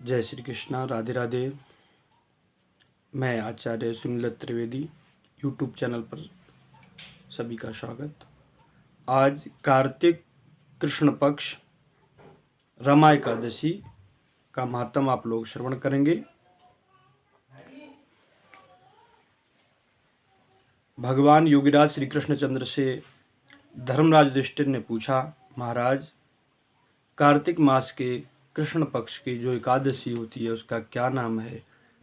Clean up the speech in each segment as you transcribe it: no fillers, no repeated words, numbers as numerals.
जय श्री कृष्णा, राधे राधे। मैं आचार्य Sunil Trivedi, YouTube channel पर सभी का स्वागत। आज कार्तिक कृष्ण पक्ष रमा एकादशी का महात्म आप लोग श्रवण करेंगे। भगवान योगीराज श्री कृष्णचंद्र से धर्मराज युधिष्ठिर ने पूछा, महाराज, कार्तिक मास के कृष्ण पक्ष की जो एकादशी होती है उसका क्या नाम है,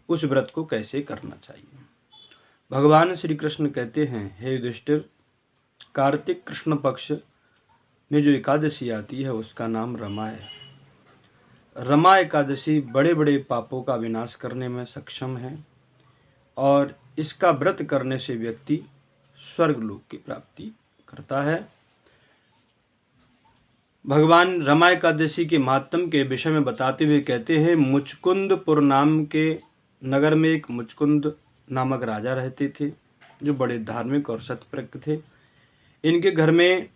उस व्रत को कैसे करना चाहिए। भगवान श्री कृष्ण कहते हैं, हे युधिष्ठिर, कार्तिक कृष्ण पक्ष में जो एकादशी आती है उसका नाम रमा है। रमा एकादशी बड़े बड़े पापों का विनाश करने में सक्षम है और इसका व्रत करने से व्यक्ति स्वर्गलोक की प्राप्ति करता है। भगवान रमा एकादशी के महात्म के विषय में बताते हुए कहते हैं, मुचकुंदपुर नाम के नगर में एक मुचकुंद नामक राजा रहते थे, जो बड़े धार्मिक और सत्प्रज्ञ थे। इनके घर में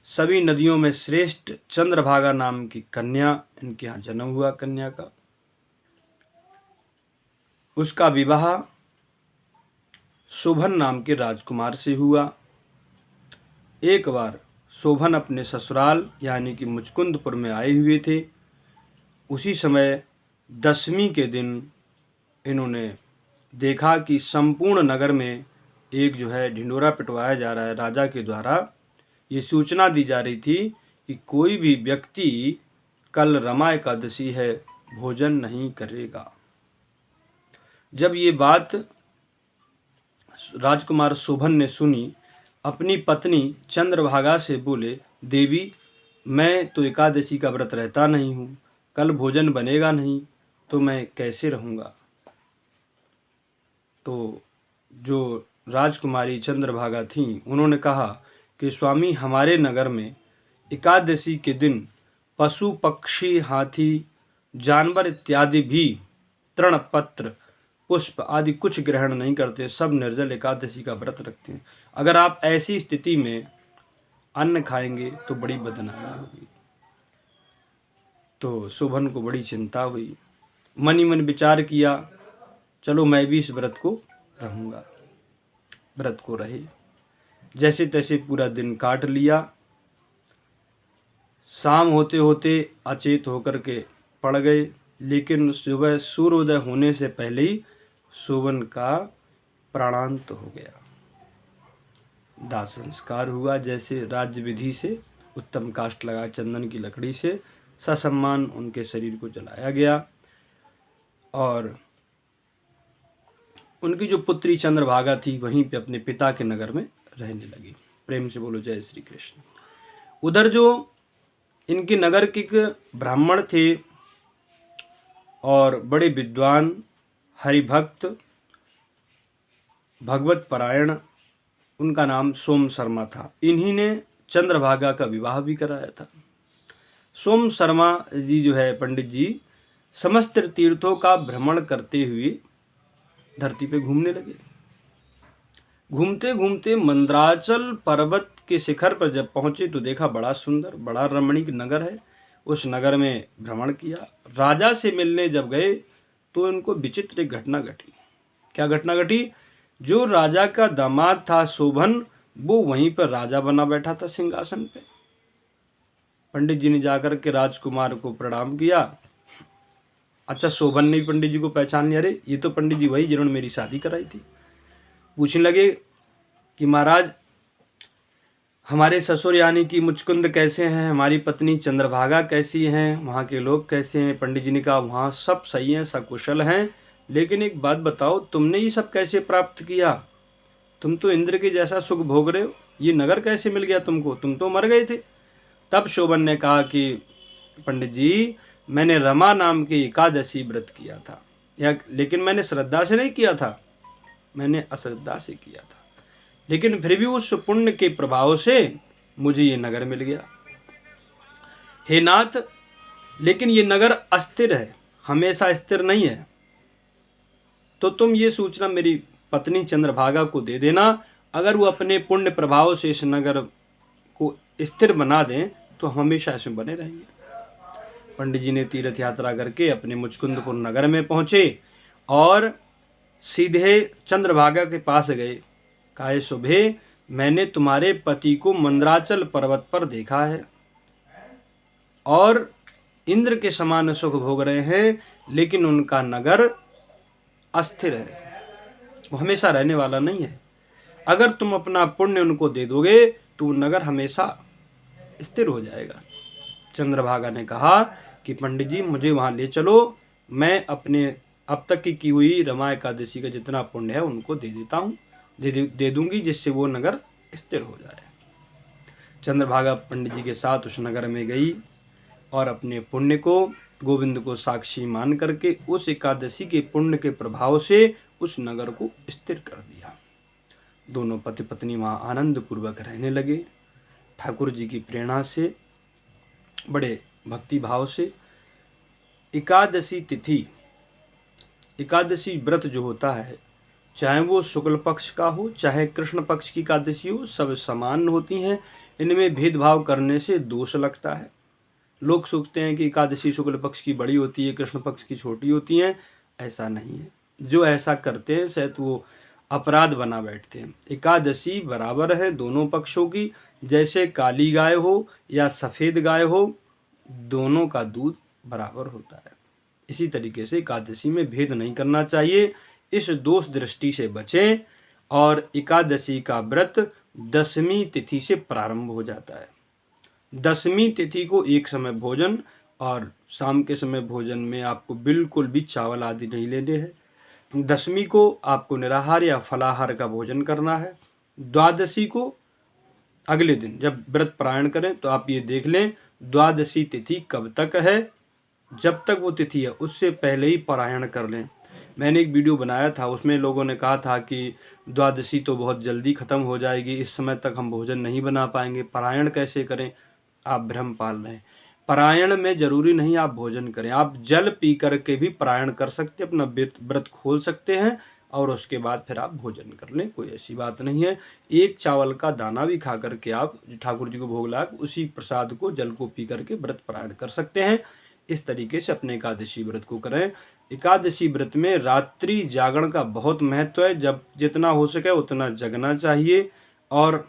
सभी नदियों में श्रेष्ठ चंद्रभागा नाम की कन्या, इनके यहाँ जन्म हुआ कन्या का। उसका विवाह शोभन नाम के राजकुमार से हुआ। एक बार शोभन अपने ससुराल यानी कि मुचकुंदपुर में आए हुए थे। उसी समय दशमी के दिन इन्होंने देखा कि संपूर्ण नगर में एक जो है ढिंडोरा पिटवाया जा रहा है। राजा के द्वारा ये सूचना दी जा रही थी कि कोई भी व्यक्ति कल रमा एकादशी है, भोजन नहीं करेगा। जब ये बात राजकुमार शोभन ने सुनी, अपनी पत्नी चंद्रभागा से बोले, देवी, मैं तो एकादशी का व्रत रहता नहीं हूँ, कल भोजन बनेगा नहीं तो मैं कैसे रहूँगा। तो जो राजकुमारी चंद्रभागा थीं, उन्होंने कहा कि स्वामी, हमारे नगर में एकादशी के दिन पशु पक्षी हाथी जानवर इत्यादि भी तृण पत्र पुष्प आदि कुछ ग्रहण नहीं करते, सब निर्जल एकादशी का व्रत रखते हैं। अगर आप ऐसी स्थिति में अन्न खाएंगे तो बड़ी बदनामी होगी। तो शोभन को बड़ी चिंता हुई, मन ही मन विचार किया, चलो मैं भी इस व्रत को रहूँगा। व्रत को रहे, जैसे तैसे पूरा दिन काट लिया। शाम होते होते अचेत होकर के पड़ गए, लेकिन सुबह सूर्योदय होने से पहले ही शोभन का प्राणांत हो गया। दाह संस्कार हुआ, जैसे राज्य विधि से उत्तम काष्ठ लगा चंदन की लकड़ी से ससम्मान उनके शरीर को जलाया गया। और उनकी जो पुत्री चंद्रभागा थी वहीं पे अपने पिता के नगर में रहने लगी। प्रेम से बोलो जय श्री कृष्ण। उधर जो इनके नगर के एक ब्राह्मण थे और बड़े विद्वान, हरिभक्त, भगवत परायण, उनका नाम सोम शर्मा था। इन्हीं ने चंद्रभागा का विवाह भी कराया था। सोम शर्मा जी जो है पंडित जी, समस्त तीर्थों का भ्रमण करते हुए धरती पे घूमने लगे। घूमते घूमते मंदराचल पर्वत के शिखर पर जब पहुंचे तो देखा बड़ा सुंदर, बड़ा रमणीक नगर है। उस नगर में भ्रमण किया। राजा से मिलने जब गए तो इनको विचित्र एक घटना घटी। क्या घटना घटी? जो राजा का दामाद था शोभन, वो वहीं पर राजा बना बैठा था सिंहासन पे। पंडित जी ने जाकर के राजकुमार को प्रणाम किया। अच्छा, शोभन ने पंडित जी को पहचान लिया, अरे ये तो पंडित जी वही जिन्होंने मेरी शादी कराई थी। पूछने लगे कि महाराज, हमारे ससुर यानी कि मुचकुंद कैसे हैं, हमारी पत्नी चंद्रभागा कैसी हैं, वहाँ के लोग कैसे हैं। पंडित जी ने कहा, वहाँ सब सही हैं, सकुशल हैं, लेकिन एक बात बताओ, तुमने ये सब कैसे प्राप्त किया? तुम तो इंद्र के जैसा सुख भोग रहे हो, ये नगर कैसे मिल गया तुमको? तुम तो मर गए थे। तब शोभन ने कहा कि पंडित जी, मैंने रमा नाम की एकादशी व्रत किया था, लेकिन मैंने श्रद्धा से नहीं किया था, मैंने अश्रद्धा से किया था, लेकिन फिर भी उस पुण्य के प्रभाव से मुझे ये नगर मिल गया। हे नाथ, लेकिन ये नगर अस्थिर है, हमेशा स्थिर नहीं है। तो तुम ये सूचना मेरी पत्नी चंद्रभागा को दे देना। अगर वो अपने पुण्य प्रभाव से इस नगर को स्थिर बना दें तो हमेशा इसमें बने रहेंगे। पंडित जी ने तीर्थ यात्रा करके अपने मुचकुंदपुर नगर में पहुँचे और सीधे चंद्रभागा के पास गए। कहा, सुबह मैंने तुम्हारे पति को मंदराचल पर्वत पर देखा है और इंद्र के समान सुख भोग रहे हैं, लेकिन उनका नगर अस्थिर है, वो हमेशा रहने वाला नहीं है। अगर तुम अपना पुण्य उनको दे दोगे तो वो नगर हमेशा स्थिर हो जाएगा। चंद्रभागा ने कहा कि पंडित जी मुझे वहाँ ले चलो, मैं अपने अब तक की हुई रमा एकादशी का जितना पुण्य है उनको दे देता हूँ, दे दूंगी, जिससे वो नगर स्थिर हो जाए। चंद्रभागा पंडित जी के साथ उस नगर में गई और अपने पुण्य को, गोविंद को साक्षी मान करके उस एकादशी के पुण्य के प्रभाव से उस नगर को स्थिर कर दिया। दोनों पति पत्नी वहाँ आनंद पूर्वक रहने लगे। ठाकुर जी की प्रेरणा से, बड़े भक्ति भाव से एकादशी तिथि, एकादशी व्रत जो होता है, चाहे वो शुक्ल पक्ष का हो चाहे कृष्ण पक्ष की एकादशी हो, सब समान होती हैं। इनमें भेदभाव करने से दोष लगता है। लोग सोचते हैं कि एकादशी शुक्ल पक्ष की बड़ी होती है, कृष्ण पक्ष की छोटी होती है। ऐसा नहीं है। जो ऐसा करते हैं शायद वो अपराध बना बैठते हैं। एकादशी बराबर है दोनों पक्षों की, जैसे काली गाय हो या सफ़ेद गाय हो, दोनों का दूध बराबर होता है। इसी तरीके से एकादशी में भेद नहीं करना चाहिए। इस दोष दृष्टि से बचें। और एकादशी का व्रत 10वीं तिथि से प्रारंभ हो जाता है। 10वीं तिथि को एक समय भोजन, और शाम के समय भोजन में आपको बिल्कुल भी चावल आदि नहीं लेने हैं। 10वीं को आपको निराहार या फलाहार का भोजन करना है। द्वादशी को अगले दिन जब व्रत पारायण करें तो आप ये देख लें द्वादशी तिथि कब तक है। जब तक वो तिथि है उससे पहले ही पारायण कर लें। मैंने एक वीडियो बनाया था, उसमें लोगों ने कहा था कि द्वादशी तो बहुत जल्दी ख़त्म हो जाएगी, इस समय तक हम भोजन नहीं बना पाएंगे, पारायण कैसे करें। आप भ्रम पाल रहे हैं। पारायण में ज़रूरी नहीं आप भोजन करें, आप जल पी करके भी पारायण कर सकते, अपना व्रत खोल सकते हैं और उसके बाद फिर आप भोजन कर लें, कोई ऐसी बात नहीं है। एक चावल का दाना भी खा करके आप ठाकुर जी को भोग लगा उसी प्रसाद को, जल को पी करके व्रत पारायण कर सकते हैं। इस तरीके से अपने एकादशी व्रत को करें। एकादशी व्रत में रात्रि जागरण का बहुत महत्व है। जब जितना हो सके उतना जगना चाहिए और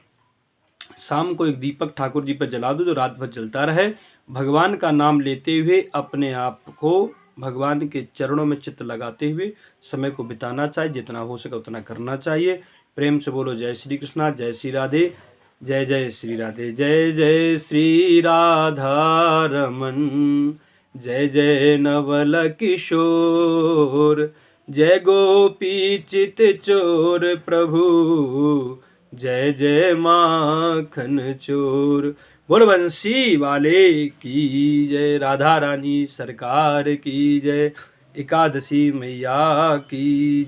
शाम को एक दीपक ठाकुर जी पर जला दो जो रात भर जलता रहे। भगवान का नाम लेते हुए अपने आप को भगवान के चरणों में चित्त लगाते हुए समय को बिताना चाहिए। जितना हो सके उतना करना चाहिए। प्रेम से बोलो जय श्री कृष्णा, जय श्री राधे, जय जय श्री राधे, जय जय श्री राधा रमन, जय जय नवल किशोर, जय गोपी चित चोर प्रभु, जय जय माखन चोर। बोल बंसी वाले की जय, राधा रानी सरकार की जय, एकादशी मैया की।